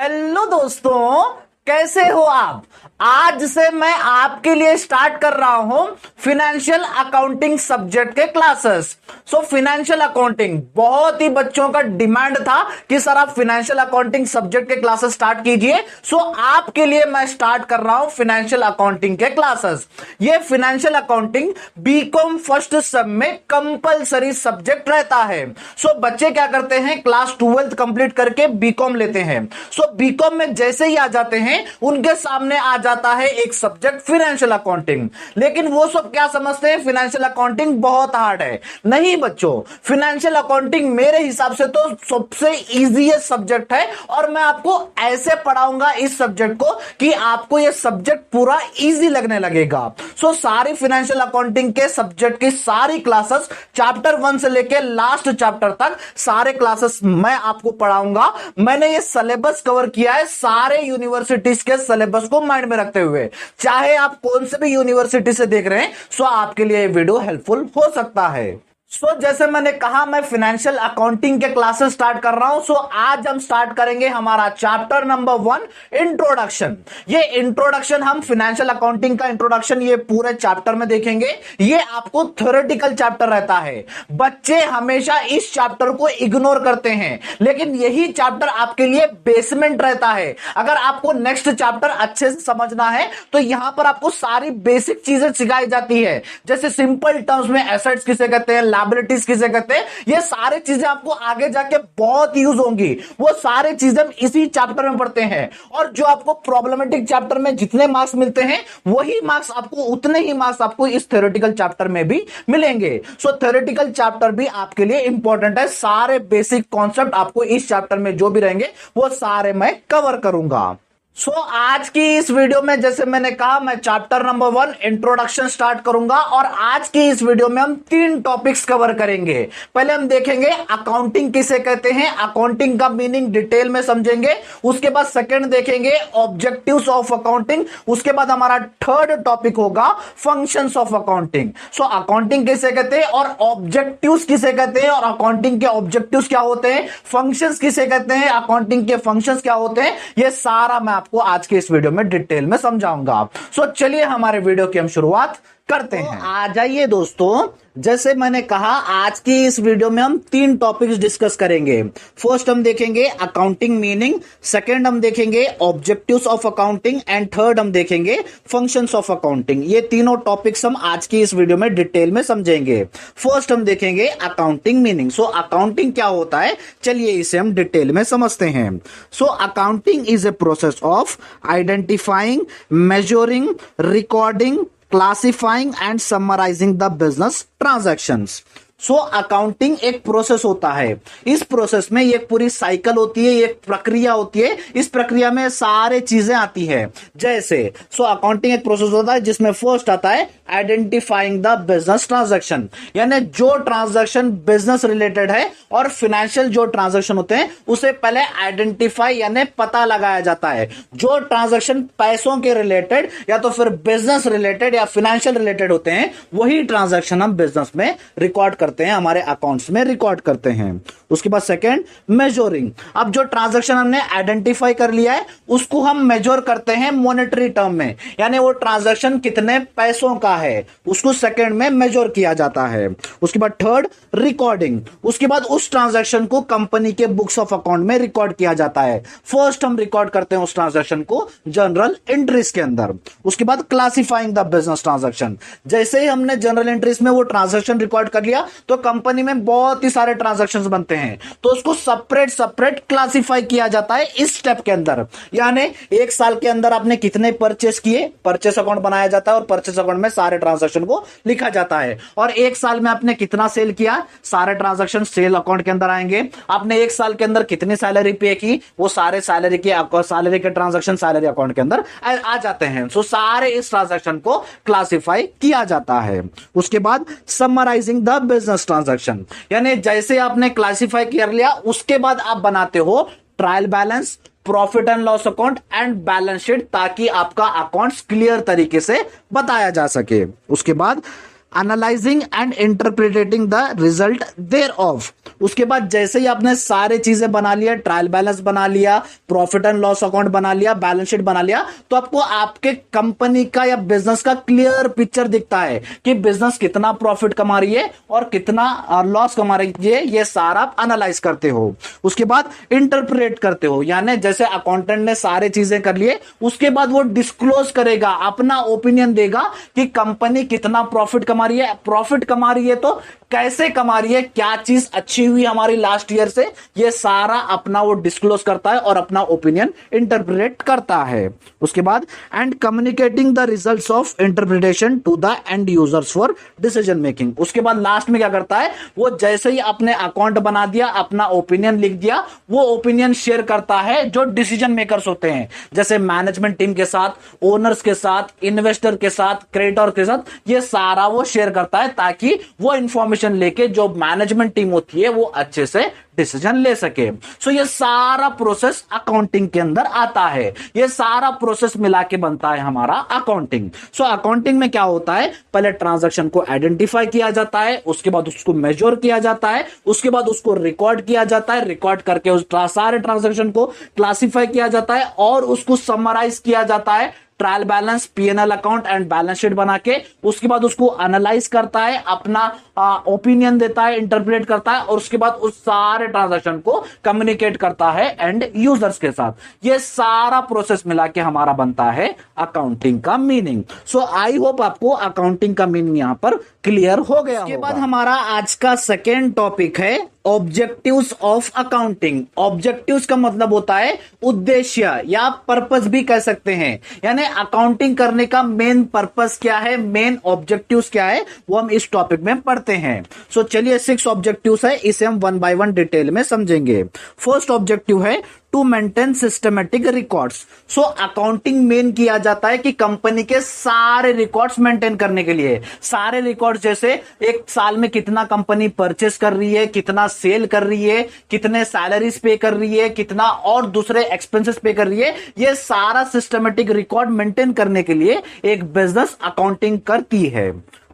Hello दोस्तों, कैसे हो आप। आज से मैं आपके लिए स्टार्ट कर रहा हूं फिनेंशियल अकाउंटिंग सब्जेक्ट के क्लासेस। फिनेंशियल अकाउंटिंग बहुत ही बच्चों का डिमांड था कि सर आप फिनेंशियल अकाउंटिंग सब्जेक्ट के क्लासेस स्टार्ट कीजिए। आपके लिए मैं स्टार्ट कर रहा हूं फिनेंशियल अकाउंटिंग के क्लासेस। ये financial accounting B Com first sem में कंपलसरी सब्जेक्ट रहता है। बच्चे क्या करते हैं, क्लास 12th कंप्लीट करके बीकॉम लेते हैं। बीकॉम में जैसे ही आ जाते हैं उनके सामने आ जाता है एक सब्जेक्ट फिनेंशियल अकाउंटिंग। लेकिन वो सब क्या समझते हैं, फिनेंशियल अकाउंटिंग बहुत हार्ड है। नहीं बच्चों, फिनेंशियल अकाउंटिंग मेरे हिसाब से तो सबसे इजीएस्ट सब्जेक्ट है और मैं आपको ऐसे पढ़ाऊंगा इस सब्जेक्ट को कि आपको यह सब्जेक्ट पूरा इजी लगने लगेगा। सारी फिनेंशियल अकाउंटिंग के सब्जेक्ट की सारी क्लासेस चैप्टर 1 से लेकर लास्ट चैप्टर तक सारे क्लासेस मैं आपको पढ़ाऊंगा। मैंने ये सिलेबस कवर किया है सारे यूनिवर्सिटीज के सिलेबस को माइंड में रखते हुए। चाहे आप कौन से भी यूनिवर्सिटी से देख रहे हैं, आपके लिए वीडियो हेल्पफुल हो सकता है। जैसे मैंने कहा, मैं फिनेंशियल अकाउंटिंग के क्लासेस स्टार्ट कर रहा हूं। आज हम स्टार्ट करेंगे हमारा चैप्टर नंबर 1, इंट्रोडक्शन। ये इंट्रोडक्शन हम फिनेंशियल अकाउंटिंग का इंट्रोडक्शन ये पूरे चैप्टर में देखेंगे। ये आपको थ्योरेटिकल चैप्टर रहता है। बच्चे हमेशा इस चैप्टर को इग्नोर करते हैं, लेकिन यही चैप्टर आपके लिए बेसमेंट रहता है। अगर आपको नेक्स्ट चैप्टर अच्छे से समझना है तो यहां पर आपको सारी बेसिक चीजें सिखाई जाती है। जैसे सिंपल टर्म्स में एसेट्स किसे कहते हैं, लायबिलिटीज किसे कहते हैं, ये सारी चीजें आपको आगे जाके बहुत यूज होंगी। वो सारी चीजें हम इसी चैप्टर में पढ़ते हैं। और जो आपको प्रॉब्लमेटिक चैप्टर में जितने मार्क्स मिलते हैं, वही मार्क्स आपको उतने ही मार्क्स आपको इस थ्योरेटिकल चैप्टर में भी मिलेंगे। थ्योरेटिकल चैप्टर भी आपके लिए इंपॉर्टेंट है। सारे बेसिक कॉन्सेप्ट आपको इस चैप्टर में जो भी रहेंगे वो सारे मैं कवर करूंगा। आज की इस वीडियो में जैसे मैंने कहा, मैं चैप्टर नंबर 1 इंट्रोडक्शन स्टार्ट करूंगा और आज की इस वीडियो में हम 3 टॉपिक्स कवर करेंगे। पहले हम देखेंगे अकाउंटिंग किसे कहते हैं, अकाउंटिंग का मीनिंग डिटेल में समझेंगे। उसके बाद सेकंड देखेंगे ऑब्जेक्टिव्स ऑफ अकाउंटिंग। उसके बाद हमारा थर्ड टॉपिक होगा फंक्शंस ऑफ अकाउंटिंग। अकाउंटिंग किसे कहते हैं और ऑब्जेक्टिव्स किसे कहते हैं, और अकाउंटिंग के ऑब्जेक्टिव्स क्या होते हैं, फंक्शंस किसे कहते हैं, अकाउंटिंग के फंक्शंस क्या होते हैं, ये सारा मैं आपको आज के इस वीडियो में डिटेल में समझाऊंगा। चलिए हमारे वीडियो की हम शुरुआत करते हैं। आ जाइए दोस्तों, जैसे मैंने कहा, आज की इस वीडियो में हम 3 टॉपिक्स डिस्कस करेंगे। फर्स्ट हम देखेंगे अकाउंटिंग मीनिंग, सेकंड हम देखेंगे objectives of accounting and third हम देखेंगे फंक्शंस ऑफ अकाउंटिंग। ये तीनों टॉपिक्स हम आज की इस वीडियो में डिटेल में समझेंगे। फर्स्ट हम देखेंगे अकाउंटिंग मीनिंग। अकाउंटिंग क्या होता है, चलिए इसे हम डिटेल में समझते हैं। Accounting is a process of identifying, measuring, recording, classifying and summarizing the business transactions। Accounting एक प्रोसेस होता है। इस प्रोसेस में एक पूरी साइकिल होती है, एक प्रक्रिया होती है। इस प्रक्रिया में सारे चीजें आती है। जैसे अकाउंटिंग एक प्रोसेस होता है जिसमें फर्स्ट आता है आइडेंटिफाइंग द बिजनेस ट्रांजैक्शन, यानी जो ट्रांजैक्शन बिजनेस रिलेटेड है और फिनेंशियल जो ट्रांजैक्शन होते हैं उसे पहले आइडेंटिफाई यानी पता लगाया जाता है। जो ट्रांजैक्शन पैसों के रिलेटेड या तो फिर बिजनेस रिलेटेड या फिनेंशियल रिलेटेड होते हैं, वही ट्रांजैक्शन हम बिजनेस में रिकॉर्ड करते हैं, हमारे अकाउंट्स में रिकॉर्ड करते हैं। उसके बाद सेकंड मेजरिंग। अब जो ट्रांजैक्शन हमने आइडेंटिफाई कर लिया है उसको हम मेजर करते हैं मॉनेटरी टर्म में, यानी वो ट्रांजैक्शन कितने पैसों का है उसको सेकंड में मेजर किया जाता है। उसके बाद थर्ड रिकॉर्डिंग। उसके बाद उस ट्रांजैक्शन को कंपनी के बुक्स ऑफ अकाउंट में रिकॉर्ड किया जाता है। फर्स्ट हम रिकॉर्ड करते हैं उस ट्रांजैक्शन को जनरल एंट्रीज के अंदर। उसके बाद क्लासिफाइंग द बिजनेस ट्रांजैक्शन। जैसे ही हमने जनरल एंट्रीज में वो ट्रांजैक्शन रिकॉर्ड कर लिया तो कंपनी में बहुत ही सारे ट्रांजैक्शंस बनते हैं, तो उसको सेपरेट क्लासिफाई किया जाता है इस स्टेप के अंदर। यानी एक साल के अंदर आपने कितने परचेस किए, परचेस अकाउंट बनाया जाता है और परचेस अकाउंट में सारे ट्रांजैक्शन को लिखा जाता है। और एक साल में आपने कितना सेल किया, सारे ट्रांजैक्शन सेल अकाउंट के अंदर आएंगे। आपने एक साल के अंदर कितनी सैलरी पे की, वो सारे सैलरी के ट्रांजैक्शन सैलरी अकाउंट के अंदर आ जाते हैं। सारे इस ट्रांजैक्शन को क्लासिफाई किया जाता है। उसके बाद समराइजिंग द बिजनेस ट्रांजैक्शन, यानी जैसे आपने क्लासिफाई कर लिया उसके बाद आप बनाते हो trial balance, profit and loss account and balance sheet, ताकि आपका अकाउंट्स क्लियर तरीके से बताया जा सके। उसके बाद analysing and interpreting the result thereof. उसके बाद जैसे ही आपने सारे चीजें बना लिया, ट्रायल बैलेंस बना लिया, प्रॉफिट एंड लॉस अकाउंट बना लिया, बैलेंस शीट बना लिया, तो आपको आपके कंपनी का या बिजनेस का क्लियर पिक्चर दिखता है कि बिजनेस कितना प्रॉफिट कमा रही है और कितना लॉस कमा रही है। ये सारा आप एनालाइज करते हो। उसके बाद इंटरप्रेट करते हो, यानी जैसे अकाउंटेंट ने सारे चीजें कर लिए, उसके बाद वो डिस्क्लोज करेगा, अपना ओपिनियन देगा कि कंपनी कितना प्रॉफिट कमा रही है, प्रॉफिट कमा रही है तो कैसे कमा रही है, क्या चीज अच्छी हुई हमारी लास्ट ईयर से, ये सारा अपना वो डिस्क्लोज करता है और अपना ओपिनियन इंटरप्रेट करता है। उसके बाद and communicating the results of interpretation to the end users for decision making. उसके बाद लास्ट में क्या करता है, वो जैसे ही आपने अकाउंट बना दिया, अपना ओपिनियन लिख दिया, वो ओपिनियन शेयर करता है जो डिसीजन मेकर्स होते हैं, जैसे मैनेजमेंट टीम के साथ, ओनर्स के साथ, इन्वेस्टर के साथ, क्रेडिटर के साथ, ये सारा वो शेयर करता है ताकि वो इंफॉर्मेशन लेके जो मैनेजमेंट टीम होती है वो अच्छे से डिसीजन ले सके। सो ये सारा प्रोसेस अकाउंटिंग के अंदर आता है, ये सारा प्रोसेस मिला के बनता है हमारा अकाउंटिंग। सो अकाउंटिंग में क्या होता है, पहले ट्रांजैक्शन को आइडेंटिफाई किया जाता है, उसके बाद उसको मेजर किया जाता है, उसके बाद उसको रिकॉर्ड किया जाता है, रिकॉर्ड करके उस सारे ट्रांजैक्शन को क्लासिफाई किया जाता है और उसको समराइज किया जाता है trial balance, PNL account and balance sheet बना के। उसके बाद उसको एनालाइज करता है, अपना ओपिनियन देता है, इंटरप्रेट करता है और उसके बाद उस सारे ट्रांजैक्शन को कम्युनिकेट करता है एंड यूजर्स के साथ। ये सारा प्रोसेस मिला के हमारा बनता है अकाउंटिंग का मीनिंग। सो आई होप आपको अकाउंटिंग का मीनिंग यहां पर क्लियर हो गया। उसके बाद हमारा आज का सेकेंड टॉपिक है ऑब्जेक्टिव्स ऑफ अकाउंटिंग। ऑब्जेक्टिव्स का मतलब होता है उद्देश्य या पर्पस भी कह सकते हैं, यानी अकाउंटिंग करने का मेन पर्पस क्या है, मेन ऑब्जेक्टिव्स क्या है, वो हम इस टॉपिक में पढ़ते हैं। सो चलिए 6 ऑब्जेक्टिव्स है, इसे हम 1 बाय 1 डिटेल में समझेंगे। फर्स्ट ऑब्जेक्टिव है to maintain systematic records. So accounting मेन किया जाता है कि कंपनी के सारे रिकॉर्ड्स मेंटेन करने के लिए, सारे रिकॉर्ड्स जैसे एक साल में कितना कंपनी परचेस कर रही है, कितना सेल कर रही है, कितने सैलरीज पे कर रही है, कितना और दूसरे एक्सपेंसेस पे कर रही है, ये सारा सिस्टमेटिक रिकॉर्ड मेंटेन करने के लिए एक बिजनेस अकाउंटिंग करती है।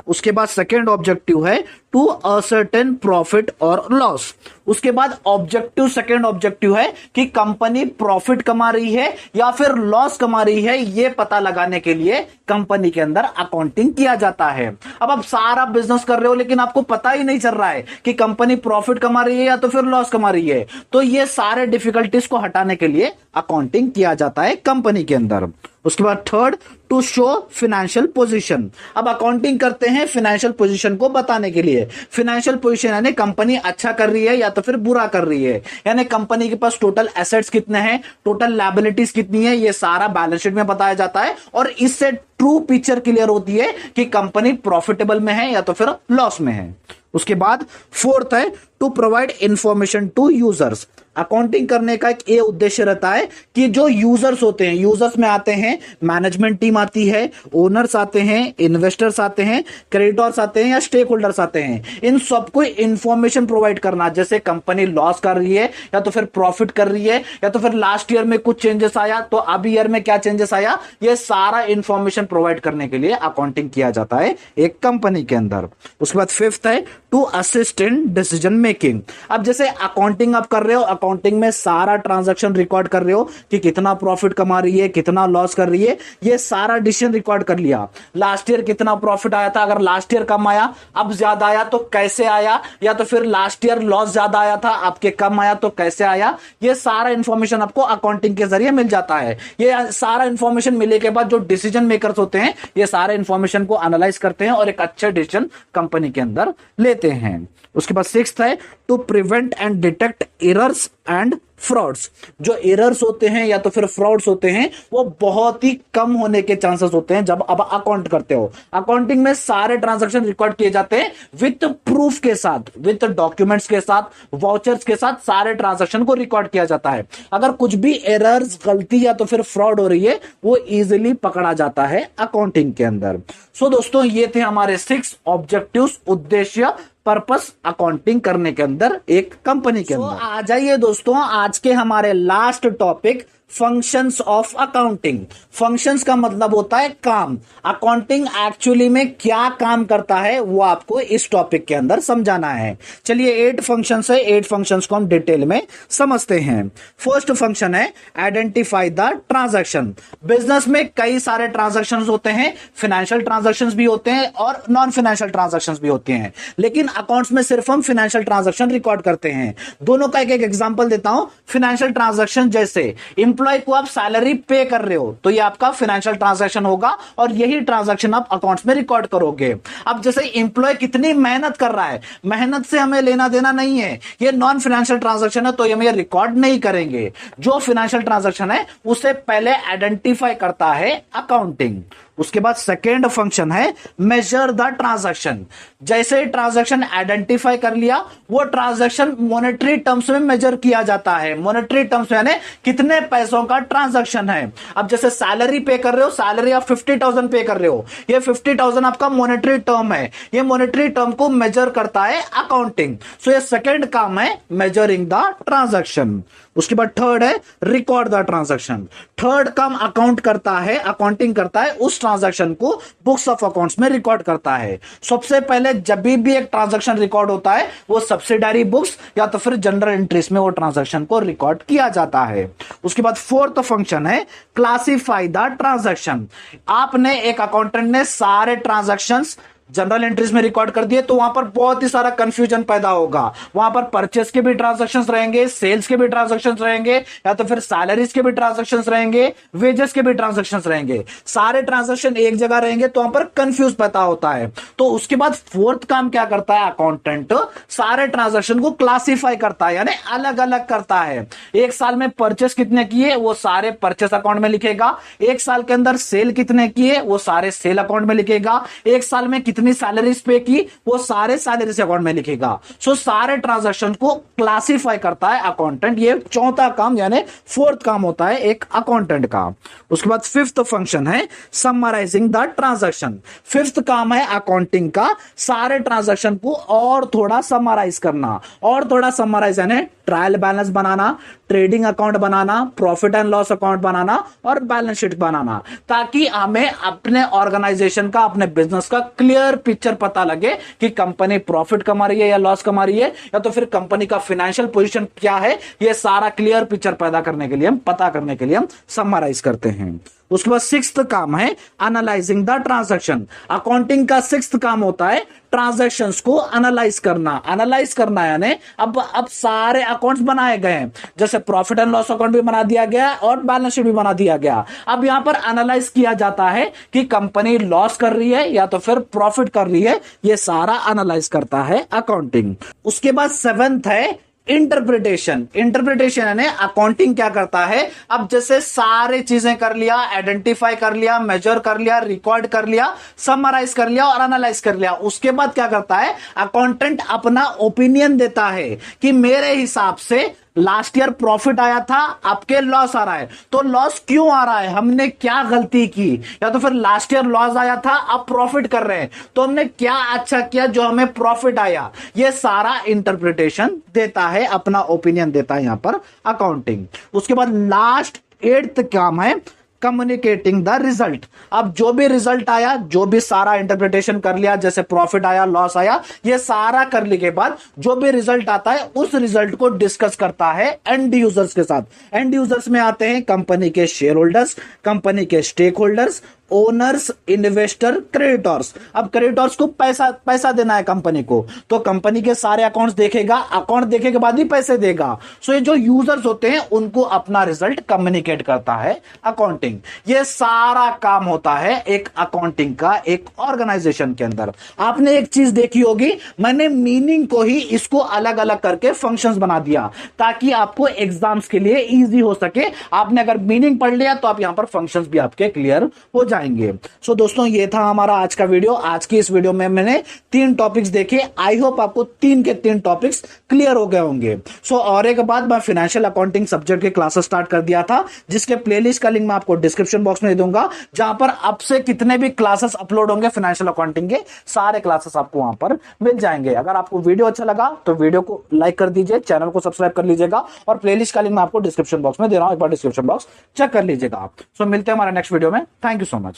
उसके बाद सेकेंड ऑब्जेक्टिव है टू असर्टेन प्रॉफिट और लॉस। उसके बाद ऑब्जेक्टिव, सेकेंड ऑब्जेक्टिव है कि कंपनी प्रॉफिट कमा रही है या फिर लॉस कमा रही है, ये पता लगाने के लिए कंपनी के अंदर अकाउंटिंग किया जाता है। अब आप सारा बिजनेस कर रहे हो लेकिन आपको पता ही नहीं चल रहा है कि कंपनी प्रॉफिट कमा रही है या तो फिर लॉस कमा रही है, तो ये सारे डिफिकल्टीज को हटाने के लिए अकाउंटिंग किया जाता है कंपनी के अंदर। उसके बाद third to show financial position. अब अकाउंटिंग करते हैं फाइनेंशियल पोजीशन को बताने के लिए। फाइनेंशियल पोजीशन यानी कंपनी अच्छा कर रही है या तो फिर बुरा कर रही है, यानी कंपनी के पास टोटल एसेट्स कितने हैं, टोटल लायबिलिटीज कितनी है, ये सारा बैलेंस शीट में बताया जाता है और इससे ट्रू पिक्चर क्लियर होती है कि कंपनी प्रॉफिटेबल में है या तो फिर लॉस में है। उसके बाद फोर्थ है to provide information to users. Accounting करने का एक ये उद्देश्य रहता है कि जो यूजर्स होते हैं, यूजर्स में आते हैं मैनेजमेंट टीम आती है, ओनर्स आते हैं, इन्वेस्टर्स आते हैं, क्रेडिटर्स आते हैं या स्टेक होल्डर्स आते हैं, इन सबको इंफॉर्मेशन प्रोवाइड करना, जैसे कंपनी लॉस कर रही है या तो फिर प्रॉफिट कर रही है या तो फिर लास्ट ईयर में कुछ चेंजेस आया तो अब ईयर में क्या चेंजेस आया, ये सारा इंफॉर्मेशन प्रोवाइड करने के लिए अकाउंटिंग किया जाता है एक कंपनी के अंदर। उसके बाद फिफ्थ है to assist in decision making. अब जैसे अकाउंटिंग आप कर रहे हो, अकाउंटिंग में सारा ट्रांजैक्शन रिकॉर्ड कर रहे हो कि कितना प्रॉफिट कमा रही है, कितना लॉस कर रही है, ये सारा डिसीजन रिकॉर्ड कर लिया। लास्ट ईयर कितना प्रॉफिट आया था, अगर लास्ट ईयर कम आया, अब ज्यादा आया तो कैसे आया, या तो फिर लास्ट ईयर लॉस ज्यादा आया था, आपके कम आया तो कैसे आया, ये सारा इंफॉर्मेशन आपको अकाउंटिंग के जरिए मिल जाता है। ये सारा इंफॉर्मेशन मिलने के बाद जो डिसीजन मेकर्स होते हैं ये सारे इंफॉर्मेशन को एनालाइज करते हैं और एक अच्छे डिसीजन कंपनी के अंदर लेते हैं। उसके बाद सिक्स्थ है to prevent and detect errors and frauds. जो एरर्स होते हैं या तो फिर फ्रॉड्स होते हैं वो बहुत ही कम होने के चांसेस होते हैं जब आप अकाउंट करते हो। अकाउंटिंग में सारे ट्रांजैक्शन रिकॉर्ड किए जाते हैं विथ प्रूफ के साथ, विथ डॉक्यूमेंट्स के साथ, वाउचर्स के साथ सारे ट्रांजैक्शन को रिकॉर्ड किया जाता है। अगर कुछ भी एरर्स, गलती या तो फिर फ्रॉड हो रही है वो इजिली पकड़ा जाता है अकाउंटिंग के अंदर। सो दोस्तों ये थे हमारे 6 ऑब्जेक्टिव्स, उद्देश्य, पर्पस अकाउंटिंग करने के अंदर एक कंपनी के अंदर। आ जाइए दोस्तों आज के हमारे last topic functions of accounting. Functions का मतलब होता है काम। अकाउंटिंग एक्चुअली में क्या काम करता है वो आपको इस टॉपिक के अंदर समझाना है। चलिए 8 फंक्शंस है, 8 फंक्शंस को हम डिटेल में समझते हैं। फर्स्ट फंक्शन है आइडेंटिफाई द ट्रांजैक्शन। बिजनेस में कई सारे ट्रांजैक्शन होते हैं, फाइनेंशियल ट्रांजैक्शन भी होते हैं और नॉन फाइनेंशियल ट्रांजैक्शन भी होते हैं, लेकिन अकाउंट्स में सिर्फ हम फाइनेंशियल ट्रांजैक्शन रिकॉर्ड करते हैं। दोनों का एक एक एग्जांपल देता हूं। फाइनेंशियल ट्रांजैक्शन जैसे एम्प्लॉय को आप सैलरी पे कर रहे हो तो ये आपका फाइनेंशियल ट्रांजैक्शन होगा और यही ट्रांजैक्शन आप अकाउंट्स में रिकॉर्ड करोगे। अब जैसे एम्प्लॉय कितनी मेहनत कर रहा है, मेहनत से हमें लेना देना नहीं है, ये नॉन फाइनेंशियल ट्रांजैक्शन है तो ये हम रिकॉर्ड नहीं करेंगे। जो फाइनेंशियल ट्रांजैक्शन है उसे पहले आइडेंटिफाई करता है अकाउंटिंग। उसके बाद सेकेंड फंक्शन है मेजर द ट्रांजैक्शन। जैसे ट्रांजैक्शन आइडेंटिफाई कर लिया, वो ट्रांजैक्शन मॉनेटरी टर्म्स में मेजर किया जाता है। मॉनेटरी टर्म्स यानी कितने पैसों का ट्रांजैक्शन है। अब जैसे सैलरी पे कर रहे हो, सैलरी आप 50,000 पे कर रहे हो, ये 50,000 आपका मॉनेटरी टर्म है, ये मॉनेटरी टर्म को मेजर करता है अकाउंटिंग। सो ये सेकेंड काम है मेजरिंग द ट्रांजैक्शन। उसके बाद थर्ड है रिकॉर्ड द ट्रांजैक्शन। थर्ड काम अकाउंट करता है, अकाउंटिंग करता है, उस ट्रांजैक्शन को बुक्स ऑफ अकाउंट्स में रिकॉर्ड करता है। सबसे पहले जब भी एक ट्रांजैक्शन रिकॉर्ड होता है वो सब्सिडारी बुक्स या तो फिर जनरल एंट्रीज में वो ट्रांजैक्शन को रिकॉर्ड किया जाता है। उसके बाद फोर्थ फंक्शन है क्लासिफाई द ट्रांजैक्शन। आपने एक अकाउंटेंट ने सारे ट्रांजैक्शंस जनरल एंट्रीज में रिकॉर्ड कर दिए तो वहां पर बहुत ही सारा कंफ्यूजन पैदा होगा। वहां पर परचेस के भी ट्रांजैक्शंस रहेंगे, सेल्स के भी ट्रांजैक्शंस रहेंगे, या तो फिर सैलरीज के भी ट्रांजैक्शंस रहेंगे, वेजेस के भी ट्रांजैक्शंस रहेंगे। सारे ट्रांजैक्शन एक जगह रहेंगे तो वहां पर कंफ्यूज पैदा होता है। तो उसके बाद फोर्थ काम क्या करता है अकाउंटेंट, सारे ट्रांजैक्शन को क्लासिफाई करता है, यानी अलग अलग करता है। एक साल में परचेस कितने किए वो सारे परचेस अकाउंट में लिखेगा, एक साल के अंदर सेल कितने किए वो सारे सेल अकाउंट में लिखेगा, एक साल में कितनी सैलरीज पे की वो सारे सैलरीज अकाउंट में लिखेगा। सो सारे ट्रांजैक्शन को क्लासिफाई करता है अकाउंटेंट। ये चौथा काम यानी फोर्थ काम होता है एक अकाउंटेंट का। उसके बाद फिफ्थ फंक्शन है समराइजिंग द ट्रांजैक्शन। फिफ्थ काम है अकाउंटिंग का सारे ट्रांजैक्शन को और थोड़ा समराइज करना। और थोड़ा समराइज यानी ट्रायल बैलेंस बनाना, ट्रेडिंग अकाउंट बनाना, प्रॉफिट एंड लॉस अकाउंट बनाना और बैलेंस शीट बनाना, ताकि हमें अपने ऑर्गेनाइजेशन का, अपने बिजनेस का क्लियर पिक्चर पता लगे कि कंपनी प्रॉफिट कमा रही है या लॉस कमा रही है, या तो फिर कंपनी का फाइनेंशियल पोजीशन क्या है। ये सारा क्लियर पिक्चर पैदा करने के लिए, हम पता करने के लिए हम समराइज करते हैं। उसके बाद सिक्स्थ काम है एनालाइजिंग द ट्रांजैक्शन। अकाउंटिंग का सिक्स्थ काम होता है ट्रांजैक्शंस को एनालाइज करना। एनालाइज करना यानी अब सारे अकाउंट्स बनाए गए हैं, जैसे प्रॉफिट एंड लॉस अकाउंट भी बना दिया गया और बैलेंस शीट भी बना दिया गया। अब यहां पर एनालाइज किया जाता है कि कंपनी लॉस कर रही है या तो फिर प्रॉफिट कर रही है, ये सारा एनालाइज करता है अकाउंटिंग। उसके बाद सेवेंथ है इंटरप्रिटेशन। इंटरप्रिटेशन यानी अकाउंटिंग क्या करता है, अब जैसे सारे चीजें कर लिया, आइडेंटिफाई कर लिया, मेजर कर लिया, रिकॉर्ड कर लिया, समराइज कर लिया और एनालाइज कर लिया, उसके बाद क्या करता है अकाउंटेंट अपना ओपिनियन देता है कि मेरे हिसाब से लास्ट ईयर प्रॉफिट आया था, आपके लॉस आ रहा है, तो लॉस क्यों आ रहा है, हमने क्या गलती की, या तो फिर लास्ट ईयर लॉस आया था अब प्रॉफिट कर रहे हैं तो हमने क्या अच्छा किया जो हमें प्रॉफिट आया। ये सारा इंटरप्रिटेशन देता है, अपना ओपिनियन देता है यहां पर अकाउंटिंग। उसके बाद लास्ट 8th काम है कम्युनिकेटिंग द रिजल्ट। अब जो भी रिजल्ट आया, जो भी सारा इंटरप्रिटेशन कर लिया, जैसे प्रॉफिट आया, लॉस आया, ये सारा करने के बाद जो भी रिजल्ट आता है उस रिजल्ट को डिस्कस करता है एंड यूजर्स के साथ। एंड यूजर्स में आते हैं कंपनी के शेयर होल्डर्स, कंपनी के stake holders, owners, investor, creditors. अब क्रेडिटर्स को पैसा देना है कंपनी को, तो कंपनी के सारे अकाउंट्स देखेगा, अकाउंट देखे के बाद ही पैसे देगा। सो ये जो यूजर्स होते हैं उनको अपना रिजल्ट कम्युनिकेट करता है अकाउंटिंग। ये सारा काम होता है एक अकाउंटिंग का एक ऑर्गेनाइजेशन के अंदर। आपने एक चीज देखी होगी, मैंने मीनिंग को ही इसको अलग अलग करके फंक्शंस बना दिया ताकि आपको एग्जाम्स के लिए इजी हो सके। आपने अगर मीनिंग पढ़ लिया तो आप यहां पर फंक्शंस भी आपके क्लियर हो जाए। जाएंगे। सो दोस्तों ये था हमारा आज का वीडियो। आज की इस वीडियो में मैंने 3 टॉपिक्स देखे। आई होप आपको 3 के 3 टॉपिक्स क्लियर हो गए होंगे। सो और एक बात, मैं फाइनेंशियल अकाउंटिंग सब्जेक्ट के क्लासेस स्टार्ट कर दिया था, जिसके प्लेलिस्ट का लिंक मैं आपको डिस्क्रिप्शन बॉक्स में दे दूंगा, जहां पर अब से कितने भी क्लासेस अपलोड होंगे फाइनेंशियल अकाउंटिंग के, सारे क्लासेस आपको वहां पर मिल जाएंगे। अगर आपको वीडियो अच्छा लगा तो वीडियो को लाइक कर दीजिए, चैनल को सब्सक्राइब कर लीजिएगा, और प्लेलिस्ट का लिंक मैं आपको डिस्क्रिप्शन बॉक्स में दे रहा हूं, एक बार डिस्क्रिप्शन बॉक्स चेक कर लीजिएगा आप। सो मिलते हैं हमारे नेक्स्ट वीडियो में। Thank you so much.